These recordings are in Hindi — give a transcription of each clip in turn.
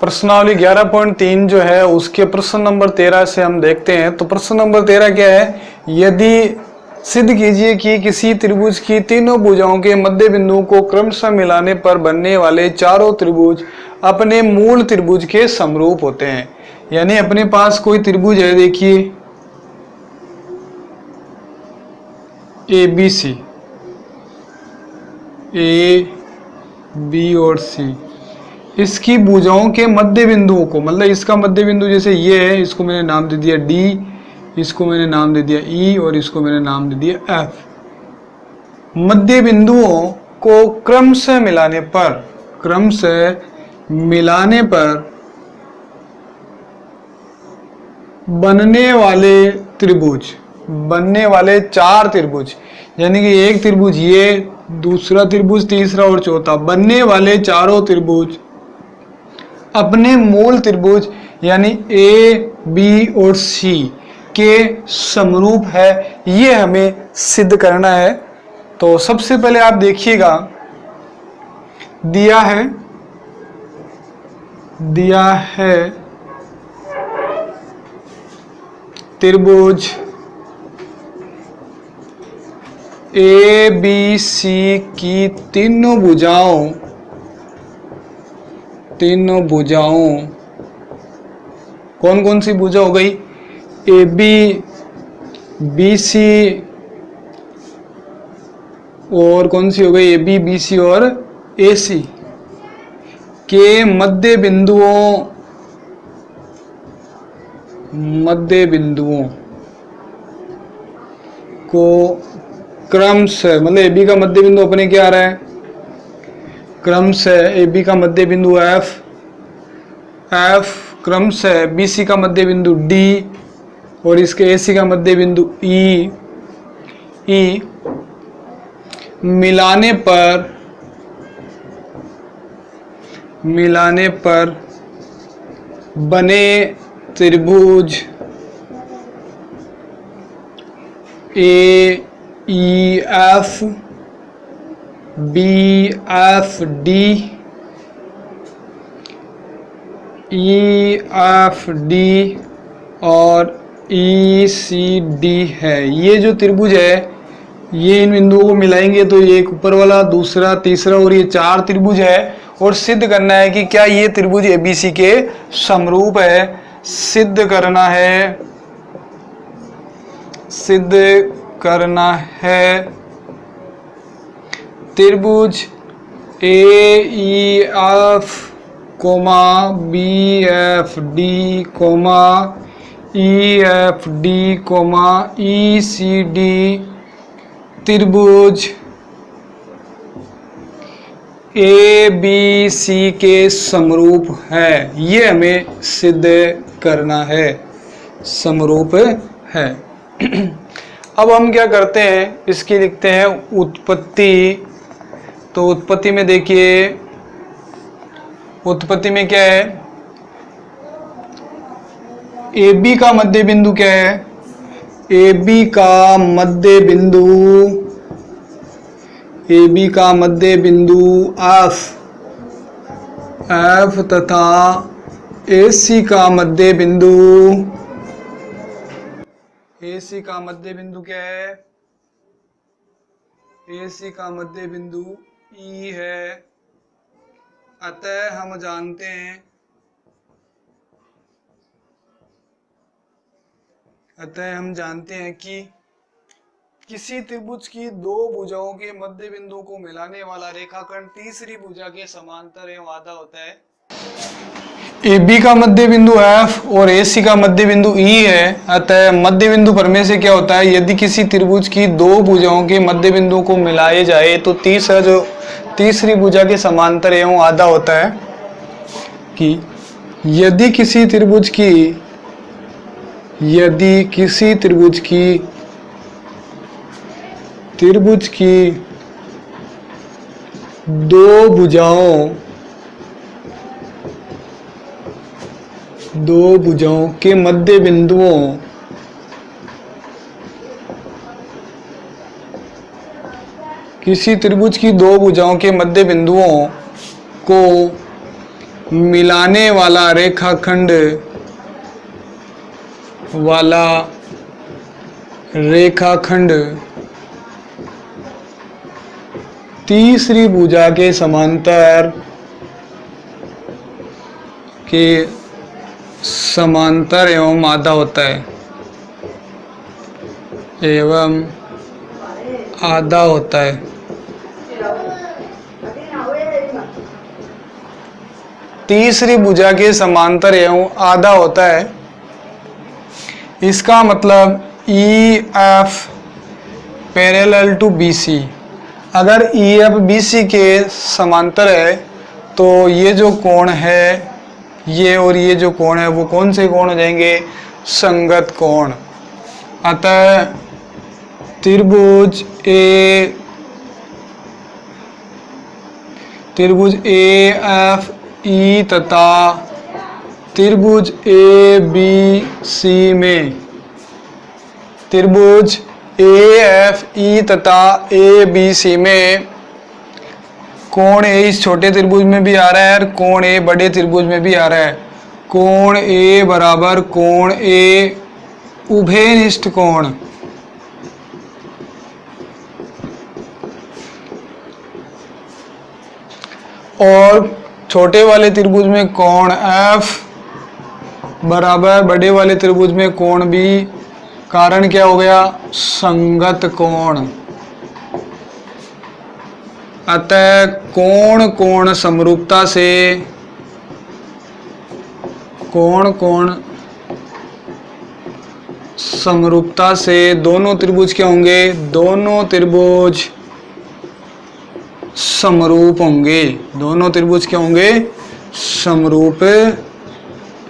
प्रश्नावली 11.3 जो है उसके प्रश्न नंबर 13 से हम देखते हैं। तो प्रश्न नंबर 13 क्या है, यदि सिद्ध कीजिए कि किसी त्रिभुज की तीनों भुजाओं के मध्य बिंदुओं को क्रमशः मिलाने पर बनने वाले चारों त्रिभुज अपने मूल त्रिभुज के समरूप होते हैं। यानी अपने पास कोई त्रिभुज है, देखिए A B C, A B और सी, इसकी भुजाओं के मध्य बिंदुओं को, मतलब इसका मध्य बिंदु जैसे ये है, इसको मैंने नाम दे दिया डी, इसको मैंने नाम दे दिया ई और इसको मैंने नाम दे दिया एफ। मध्य बिंदुओं को क्रमशः मिलाने पर बनने वाले चार त्रिभुज, यानी कि एक त्रिभुज ये, दूसरा त्रिभुज, तीसरा और चौथा, बनने वाले चारों त्रिभुज अपने मूल त्रिभुज यानी ए बी और सी के समरूप है। ये हमें सिद्ध करना है। तो सबसे पहले आप देखिएगा, दिया है त्रिभुज ए बी सी की तीनों भुजाओं कौन कौन सी भुजा हो गई, ए बी बी सी, और कौन सी हो गई, ए बी बी सी और ए सी के मध्य बिंदुओं को क्रमशः, मतलब ए बी का मध्य बिंदु अपने क्या आ रहा है, क्रमशः ए बी का मध्य बिंदु एफ, क्रमशः बी सी का मध्य बिंदु डी और इसके ए सी का मध्य बिंदु ई, मिलाने पर बने त्रिभुज A E F B F D, E F D और ई सी डी है। ये जो त्रिभुज है, ये इन बिंदुओं को मिलाएंगे तो ये एक ऊपर वाला, दूसरा, तीसरा और ये चार त्रिभुज है। और सिद्ध करना है कि क्या ये त्रिभुज एबीसी के समरूप है। सिद्ध करना है त्रिभुज A E F comma B F D comma E F D comma E C D त्रिभुज ए बी सी के समरूप है। ये हमें सिद्ध करना है, समरूप है। अब हम क्या करते हैं, इसकी लिखते हैं उत्पत्ति। तो उत्पत्ति में देखिए, उत्पत्ति में क्या है, ए बी का मध्य बिंदु क्या है, ए बी का मध्य बिंदु एफ तथा ए सी का मध्य बिंदु क्या है, ए सी का मध्य बिंदु ई है। अतः हम जानते हैं कि किसी त्रिभुज की दो भुजाओं के मध्य बिंदु को मिलाने वाला रेखाखंड तीसरी भुजा के समांतर एवं आधा होता है। ए बी का मध्य बिंदु एफ और ए सी का मध्य बिंदु ई है। अतः मध्य बिंदु प्रमेय से क्या होता है, यदि किसी त्रिभुज की दो भुजाओं के मध्य बिंदु को मिलाए जाए तो तीसरी भुजा के समांतर एवं आधा होता है। कि यदि किसी त्रिभुज की दो भुजाओं के मध्य बिंदुओं किसी त्रिभुज की दो भुजाओं के मध्य बिंदुओं को मिलाने वाला रेखाखंड तीसरी भुजा के समांतर एवं आधा होता है, तीसरी भुजा के समांतर एवं आधा होता है। इसका मतलब EF पैरेलल टू BC, अगर EF BC के समांतर है तो ये जो कोण है, ये और ये जो कोण है वो कौन से कोण हो जाएंगे? संगत कोण। अतः त्रिभुज AFE तथा त्रिभुज ABC में, त्रिभुज AFE तथा ABC में कोण A इस छोटे त्रिभुज में भी आ रहा है और कोण A बड़े त्रिभुज में भी आ रहा है। कोण A बराबर कोण A उभयनिष्ठ कोण, और छोटे वाले त्रिभुज में कोण F बराबर बड़े वाले त्रिभुज में कोण B। कारण क्या हो गया? संगत कोण। अतः कोण समरूपता से दोनों त्रिभुज क्या होंगे? दोनों त्रिभुज समरूप होंगे। दोनों त्रिभुज क्या होंगे? समरूप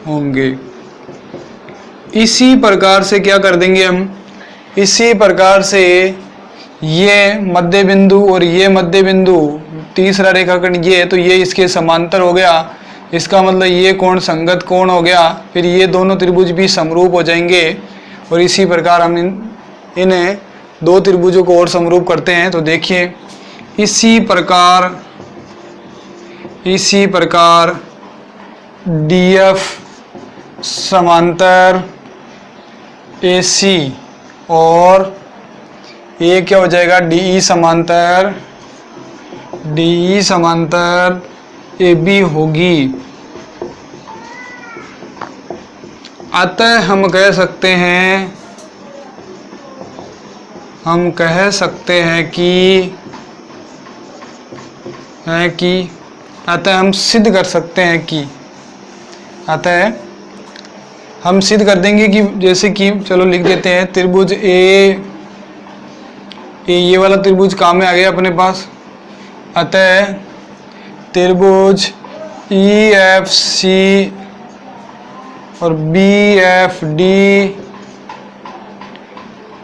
होंगे। इसी प्रकार से क्या कर देंगे हम? इसी प्रकार से ये मध्य बिंदु और ये मध्य बिंदु, तीसरा रेखाखंड ये, तो ये इसके समांतर हो गया। इसका मतलब ये कोण संगत कोण हो गया। फिर ये दोनों त्रिभुज भी समरूप हो जाएंगे। और इसी प्रकार हम इन्हें दो त्रिभुजों को और समरूप करते हैं। तो देखिए, इसी प्रकार DF समांतर AC और ये क्या हो जाएगा? DE समांतर AB होगी। अतः हम कह सकते हैं कि अतः हम सिद्ध कर सकते हैं कि अतः हम सिद्ध कर देंगे कि जैसे कि चलो लिख देते हैं, त्रिभुज ये वाला त्रिभुज काम में आ गया अपने पास। अतः त्रिभुज EFC और BFD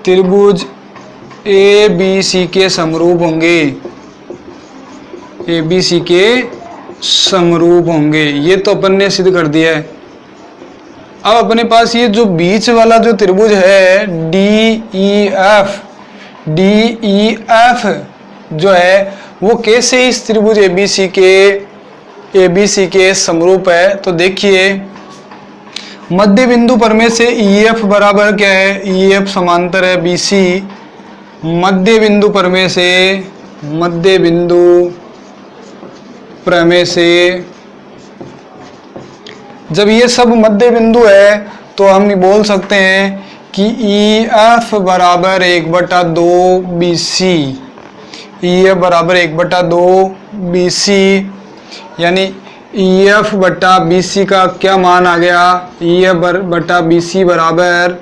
त्रिभुज ABC के समरूप होंगे। ABC के समरूप होंगे। ये तो अपन ने सिद्ध कर दिया है। अब अपने पास ये जो बीच वाला जो त्रिभुज है DEF जो है वो कैसे इस त्रिभुज ABC के समरूप है? तो देखिए, मध्य बिंदु पर में से EF बराबर क्या है? EF समांतर है BC। मध्य बिंदु प्रमेय से जब ये सब मध्य बिंदु है तो हम बोल सकते हैं कि EF बराबर 1/2 BC। EF बराबर 1/2 BC, यानी EF बटा BC का क्या मान आ गया? EF बटा BC बराबर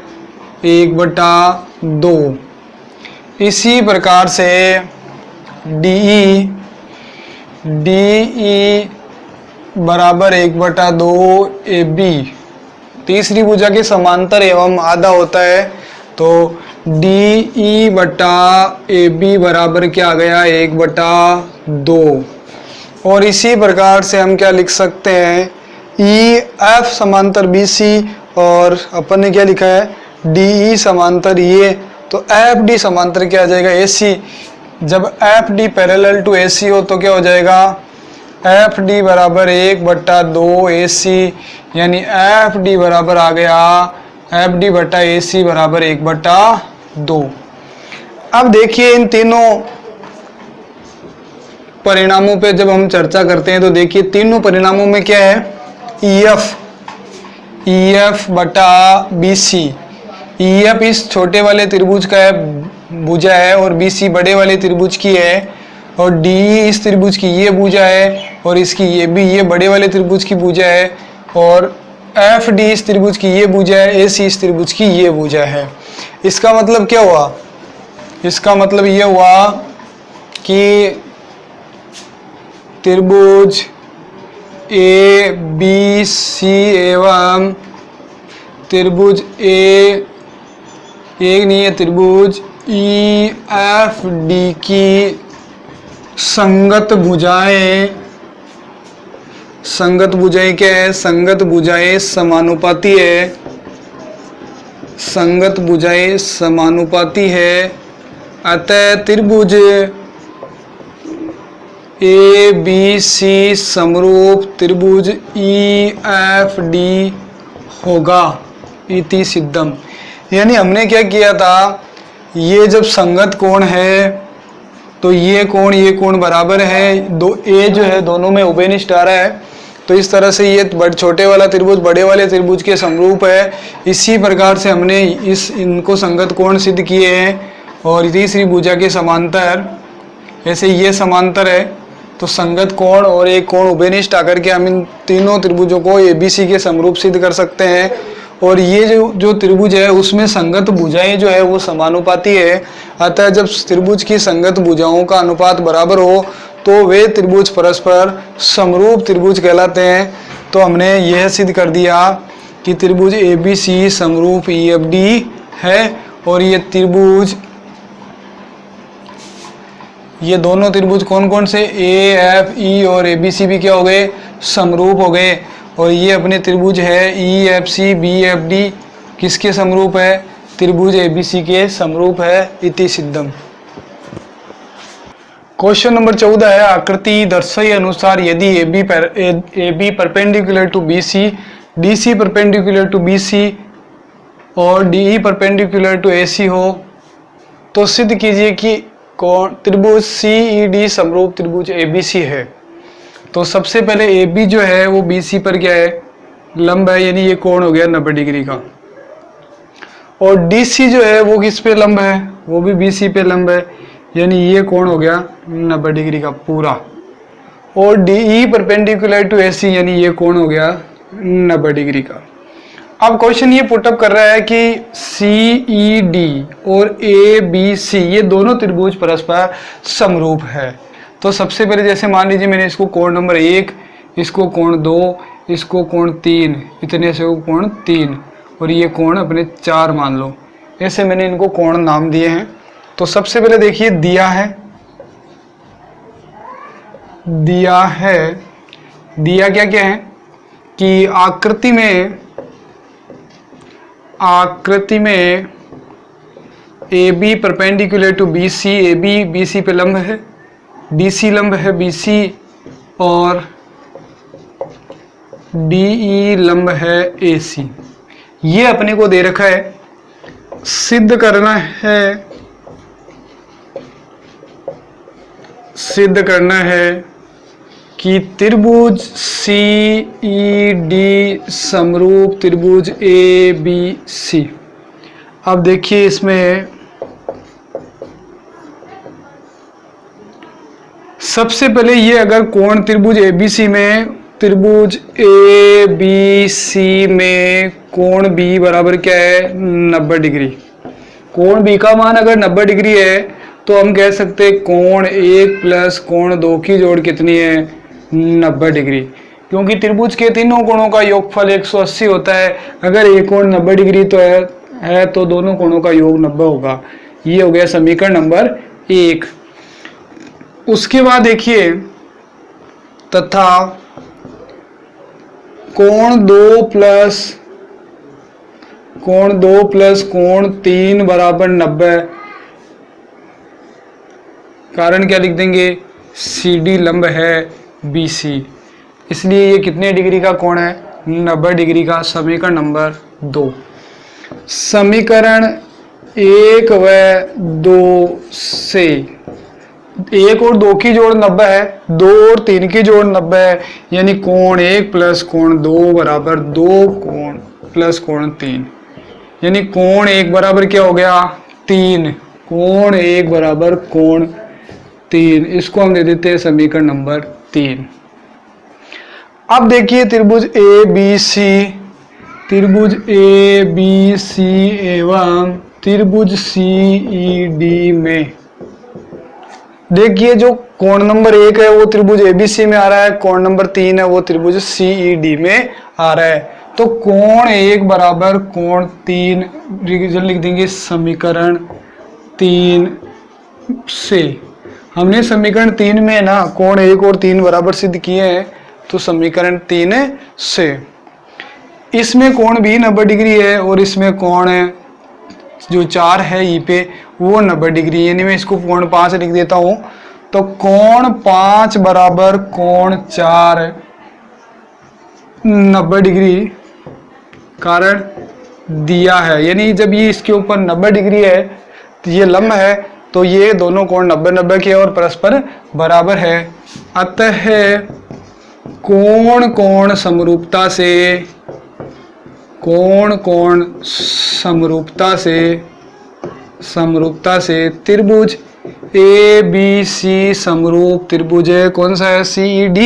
1/2। इसी प्रकार से DE बराबर 1/2 AB तीसरी भुजा के समांतर एवं आधा होता है। तो DE बटा AB बराबर क्या आ गया? 1/2। और इसी प्रकार से हम क्या लिख सकते हैं? EF समांतर BC और अपन ने क्या लिखा है? DE समांतर ये, तो FD समांतर क्या आ जाएगा? AC। जब FD पैरेलल टू AC हो तो क्या हो जाएगा? एफ डी बराबर 1/2 AC, यानी एफ डी बराबर आ गया एफ डी बटा AC बराबर 1/2। अब देखिए इन तीनों परिणामों पे जब हम चर्चा करते हैं तो देखिए तीनों परिणामों में क्या है, EF बटा BC। EF इस छोटे वाले त्रिभुज का भुजा है और BC बड़े वाले त्रिभुज की है, और DE इस त्रिभुज की ये भुजा है और इसकी ये बड़े वाले त्रिभुज की भुजा है, और FD इस त्रिभुज की ये भुजा है, AC इस त्रिभुज की ये भुजा है। इसका मतलब क्या हुआ, इसका मतलब ये हुआ कि त्रिभुज ABC एवं त्रिभुज एक नहीं है त्रिभुज EFD की संगत भुजाएं क्या है, संगत भुजाएं समानुपाती है, संगत भुजाएं समानुपाती है। अतः त्रिभुज ABC समरूप त्रिभुज EFD होगा इति सिद्धम। यानी हमने क्या किया था, ये जब संगत कोण है तो ये कोण बराबर है, दो ए जो है दोनों में उभयनिष्ठ आ रहा है, तो इस तरह से ये छोटे वाला त्रिभुज बड़े वाले त्रिभुज के समरूप है। इसी प्रकार से हमने इनको संगत कोण सिद्ध किए हैं। और तीसरी भुजा के समांतर, ऐसे ये समांतर है तो संगत कोण और एक कोण उभयनिष्ठ आकर के हम इन तीनों त्रिभुजों को ABC के समरूप सिद्ध कर सकते हैं। और ये जो त्रिभुज है उसमें संगत भुजाएं जो है वो समानुपाती है। अतः जब त्रिभुज की संगत भुजाओं का अनुपात बराबर हो तो वे त्रिभुज परस्पर समरूप त्रिभुज कहलाते हैं। तो हमने यह सिद्ध कर दिया कि त्रिभुज ABC समरूप EFD है, और ये त्रिभुज, ये दोनों त्रिभुज कौन कौन से, AFE और ABC भी क्या हो गए, समरूप हो गए। और ये अपने त्रिभुज है EFC BFD किसके समरूप है, त्रिभुज ABC के समरूप है इति सिद्धम। क्वेश्चन नंबर 14 है, आकृति दर्शाई अनुसार यदि AB perpendicular to BC, DC perpendicular to BC और DE परपेंडिकुलर टू AC हो तो सिद्ध कीजिए कि कौन त्रिभुज CED समरूप त्रिभुज ABC है। तो सबसे पहले AB जो है वो BC पर क्या है, लंब है, यानी ये कोण हो गया 90 डिग्री का। और DC जो है वो किस पे लंब है, वो भी BC पे लंब है, यानी ये कोण हो गया 90 डिग्री का पूरा। और DE परपेंडिकुलर टू AC, यानी ये कोण हो गया 90 डिग्री का। अब क्वेश्चन ये पुटअप कर रहा है कि CED और ABC ये दोनों त्रिभुज परस्पर समरूप है। तो सबसे पहले जैसे मान लीजिए मैंने इसको कोण नंबर 1, इसको कोण 2, इसको कोण 3, इतने से कोण 3 और ये कोण अपने 4 मान लो। ऐसे मैंने इनको कोण नाम दिए हैं। तो सबसे पहले देखिए दिया क्या क्या है कि आकृति में AB perpendicular to BC, AB BC पे लंब है, DC लंब है BC और DE लंब है AC। ये अपने को दे रखा है, सिद्ध करना है कि त्रिभुज CED समरूप त्रिभुज ABC। अब देखिए इसमें सबसे पहले ये अगर कोण त्रिभुज ABC में, त्रिभुज ABC में कोण B बराबर क्या है 90 डिग्री। कोण B का मान अगर 90 डिग्री है तो हम कह सकते हैं कोण 1 प्लस कोण 2 की जोड़ कितनी है 90 डिग्री, क्योंकि त्रिभुज के तीनों कोणों का योगफल 180 होता है। अगर एक कोण 90 डिग्री तो है तो दोनों कोणों का योग 90 होगा। ये हो गया समीकरण नंबर 1। उसके बाद देखिए तथा कोण 2 प्लस कोण 3 बराबर 90। कारण क्या लिख देंगे, CD लंब है BC, इसलिए ये कितने डिग्री का कोण है? 90 डिग्री का। समीकरण नंबर 2। समीकरण 1 व 2 से 1 और 2 की जोड़ 90 है, 2 और 3 की जोड़ 90 है, यानी कोण 1 प्लस कोण 2 बराबर 2 कोण प्लस कोण 3, यानी कोण 1 बराबर क्या हो गया? 3। कोण 1 बराबर कोण 3, इसको हम दे देते हैं समीकरण नंबर 3। अब देखिए त्रिभुज ABC, त्रिभुज ABC एवं त्रिभुज CED में देखिए जो कोण नंबर 1 है वो त्रिभुज ABC में आ रहा है, कोण नंबर 3 है वो त्रिभुज CED में आ रहा है। तो कोण 1 बराबर कोण 3 रिवीजन लिख देंगे समीकरण 3 से। हमने समीकरण 3 में ना कोण 1 और 3 बराबर सिद्ध किए हैं, तो समीकरण 3 से इसमें कोण भी 90 डिग्री है और इसमें कोण है जो 4 है ई पे वो 90 डिग्री, यानी मैं इसको कोण 5 लिख देता हूं। तो कोण 5 बराबर कोण 4 90 डिग्री कारण दिया है, यानी जब ये इसके ऊपर 90 डिग्री है तो ये लंब है, तो ये दोनों कोण 90-90 के और परस्पर बराबर है। अतः कोण कोण समरूपता से त्रिभुज ABC समरूप त्रिभुज है। कौन सा है? CED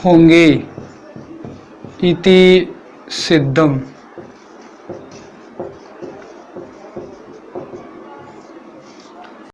होंगे इति सिद्धम।